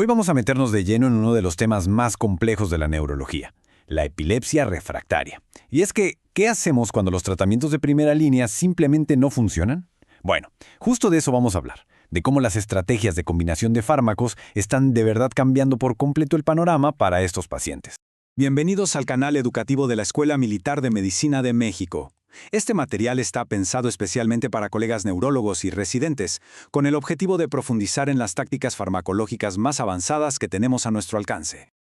Hoy vamos a meternos de lleno en uno de los temas más complejos de la neurología, la epilepsia refractaria. Y es que, ¿qué hacemos cuando los tratamientos de primera línea simplemente no funcionan? Bueno, justo de eso vamos a hablar, de cómo las estrategias de combinación de fármacos están de verdad cambiando por completo el panorama para estos pacientes. Bienvenidos al canal educativo de la Escuela Militar de Medicina de México. Este material está pensado especialmente para colegas neurólogos y residentes, con el objetivo de profundizar en las tácticas farmacológicas más avanzadas que tenemos a nuestro alcance.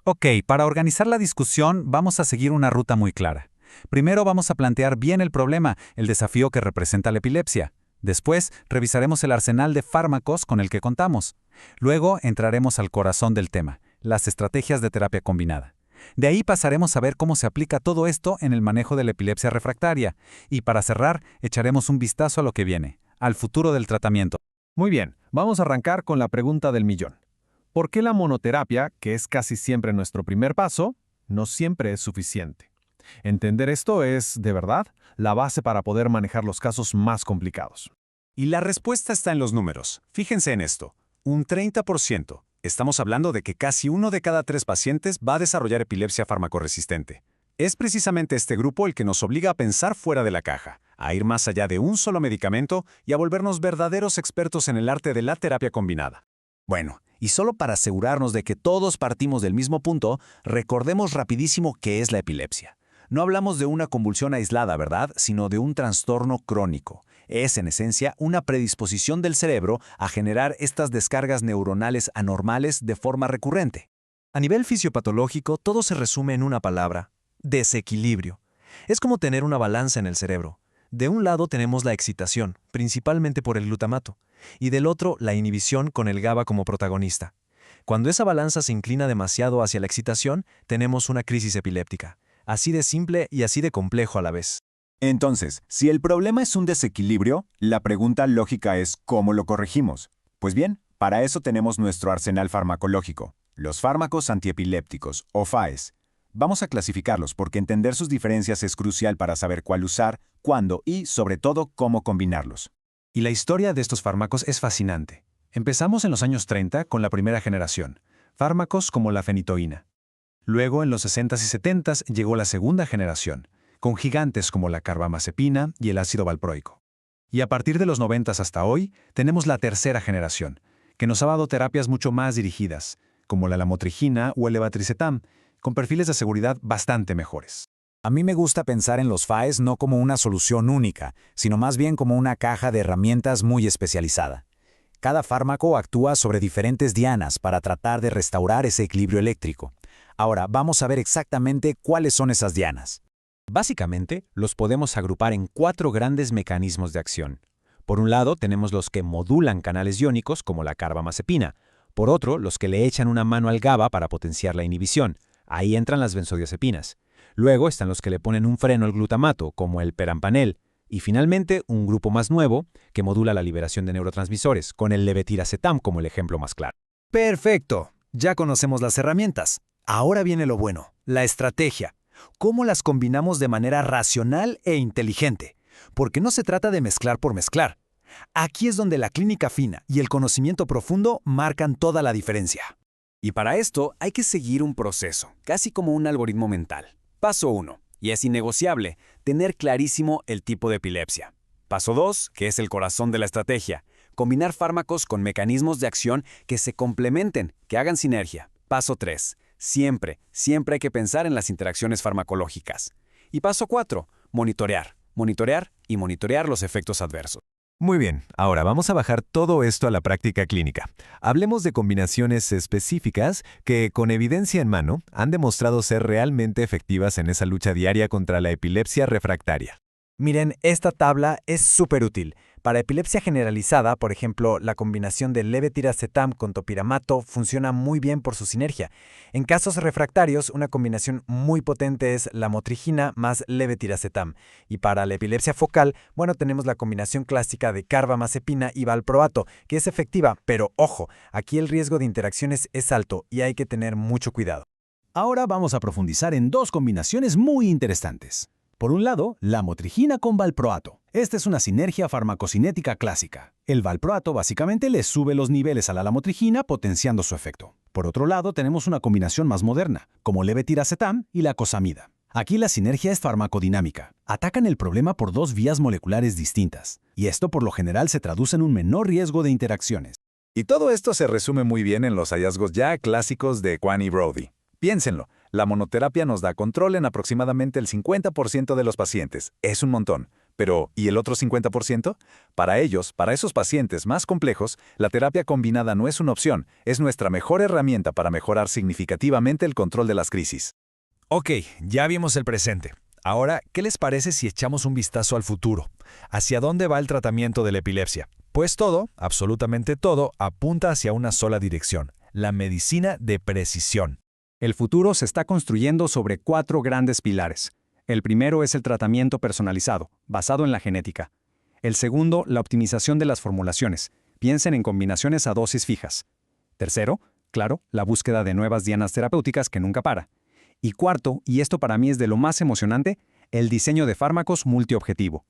Ok, para organizar la discusión vamos a seguir una ruta muy clara. Primero vamos a plantear bien el problema, el desafío que representa la epilepsia. Después, revisaremos el arsenal de fármacos con el que contamos. Luego, entraremos al corazón del tema, las estrategias de terapia combinada. De ahí pasaremos a ver cómo se aplica todo esto en el manejo de la epilepsia refractaria. Y para cerrar, echaremos un vistazo a lo que viene, al futuro del tratamiento. Muy bien, vamos a arrancar con la pregunta del millón. ¿Por qué la monoterapia, que es casi siempre nuestro primer paso, no siempre es suficiente? Entender esto es, de verdad, la base para poder manejar los casos más complicados. Y la respuesta está en los números. Fíjense en esto, un 30%. Estamos hablando de que casi 1 de cada 3 pacientes va a desarrollar epilepsia farmacoresistente. Es precisamente este grupo el que nos obliga a pensar fuera de la caja, a ir más allá de un solo medicamento y a volvernos verdaderos expertos en el arte de la terapia combinada. Bueno, y solo para asegurarnos de que todos partimos del mismo punto, recordemos rapidísimo qué es la epilepsia. No hablamos de una convulsión aislada, ¿verdad?, sino de un trastorno crónico. Es, en esencia, una predisposición del cerebro a generar estas descargas neuronales anormales de forma recurrente. A nivel fisiopatológico, todo se resume en una palabra: desequilibrio. Es como tener una balanza en el cerebro. De un lado tenemos la excitación, principalmente por el glutamato, y del otro la inhibición con el GABA como protagonista. Cuando esa balanza se inclina demasiado hacia la excitación, tenemos una crisis epiléptica. Así de simple y así de complejo a la vez. Entonces, si el problema es un desequilibrio, la pregunta lógica es ¿cómo lo corregimos? Pues bien, para eso tenemos nuestro arsenal farmacológico, los fármacos antiepilépticos, o FAES. Vamos a clasificarlos porque entender sus diferencias es crucial para saber cuál usar, cuándo y, sobre todo, cómo combinarlos. Y la historia de estos fármacos es fascinante. Empezamos en los años 30 con la primera generación, fármacos como la fenitoína. Luego, en los 60s y 70s, llegó la segunda generación, con gigantes como la carbamazepina y el ácido valproico. Y a partir de los 90s hasta hoy, tenemos la tercera generación, que nos ha dado terapias mucho más dirigidas, como la lamotrigina o el levatricetam, con perfiles de seguridad bastante mejores. A mí me gusta pensar en los FAES no como una solución única, sino más bien como una caja de herramientas muy especializada. Cada fármaco actúa sobre diferentes dianas para tratar de restaurar ese equilibrio eléctrico. Ahora, vamos a ver exactamente cuáles son esas dianas. Básicamente, los podemos agrupar en 4 grandes mecanismos de acción. Por un lado, tenemos los que modulan canales iónicos, como la carbamazepina. Por otro, los que le echan una mano al GABA para potenciar la inhibición. Ahí entran las benzodiazepinas. Luego están los que le ponen un freno al glutamato, como el perampanel. Y finalmente, un grupo más nuevo, que modula la liberación de neurotransmisores, con el levetiracetam como el ejemplo más claro. ¡Perfecto! Ya conocemos las herramientas. Ahora viene lo bueno, la estrategia. ¿Cómo las combinamos de manera racional e inteligente? Porque no se trata de mezclar por mezclar. Aquí es donde la clínica fina y el conocimiento profundo marcan toda la diferencia. Y para esto hay que seguir un proceso, casi como un algoritmo mental. Paso 1, y es innegociable, tener clarísimo el tipo de epilepsia. Paso 2, que es el corazón de la estrategia, combinar fármacos con mecanismos de acción que se complementen, que hagan sinergia. Paso 3, siempre hay que pensar en las interacciones farmacológicas. Y paso 4, monitorear y monitorear los efectos adversos. Muy bien, ahora vamos a bajar todo esto a la práctica clínica. Hablemos de combinaciones específicas que, con evidencia en mano, han demostrado ser realmente efectivas en esa lucha diaria contra la epilepsia refractaria. Miren, esta tabla es súper útil. Para epilepsia generalizada, por ejemplo, la combinación de levetiracetam con topiramato funciona muy bien por su sinergia. En casos refractarios, una combinación muy potente es lamotrigina más levetiracetam. Y para la epilepsia focal, bueno, tenemos la combinación clásica de carbamazepina y valproato, que es efectiva, pero ojo, aquí el riesgo de interacciones es alto y hay que tener mucho cuidado. Ahora vamos a profundizar en 2 combinaciones muy interesantes. Por un lado, la motrigina con valproato. Esta es una sinergia farmacocinética clásica. El valproato básicamente le sube los niveles a la lamotrigina potenciando su efecto. Por otro lado, tenemos una combinación más moderna, como levetiracetam y la cosamida. Aquí la sinergia es farmacodinámica. Atacan el problema por dos vías moleculares distintas, y esto por lo general se traduce en un menor riesgo de interacciones. Y todo esto se resume muy bien en los hallazgos ya clásicos de Kwan y Brody. Piénsenlo, la monoterapia nos da control en aproximadamente el 50% de los pacientes. Es un montón. Pero, ¿y el otro 50%? Para ellos, para esos pacientes más complejos, la terapia combinada no es una opción, es nuestra mejor herramienta para mejorar significativamente el control de las crisis. Ok, ya vimos el presente. Ahora, ¿qué les parece si echamos un vistazo al futuro? ¿Hacia dónde va el tratamiento de la epilepsia? Pues todo, absolutamente todo, apunta hacia una sola dirección: la medicina de precisión. El futuro se está construyendo sobre 4 grandes pilares. El primero es el tratamiento personalizado, basado en la genética. El segundo, la optimización de las formulaciones. Piensen en combinaciones a dosis fijas. Tercero, claro, la búsqueda de nuevas dianas terapéuticas que nunca para. Y cuarto, y esto para mí es de lo más emocionante, el diseño de fármacos multiobjetivo.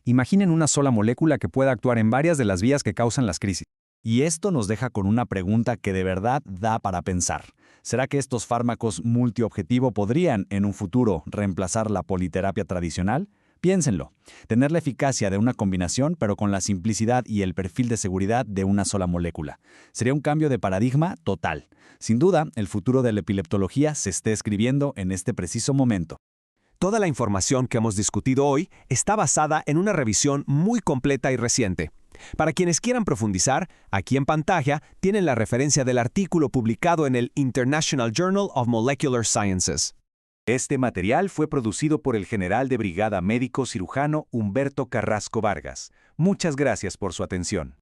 Imaginen una sola molécula que pueda actuar en varias de las vías que causan las crisis. Y esto nos deja con una pregunta que de verdad da para pensar. ¿Será que estos fármacos multiobjetivo podrían, en un futuro, reemplazar la politerapia tradicional? Piénsenlo. Tener la eficacia de una combinación, pero con la simplicidad y el perfil de seguridad de una sola molécula. Sería un cambio de paradigma total. Sin duda, el futuro de la epileptología se está escribiendo en este preciso momento. Toda la información que hemos discutido hoy está basada en una revisión muy completa y reciente. Para quienes quieran profundizar, aquí en pantalla tienen la referencia del artículo publicado en el International Journal of Molecular Sciences. Este material fue producido por el general de brigada médico cirujano Humberto Carrasco Vargas. Muchas gracias por su atención.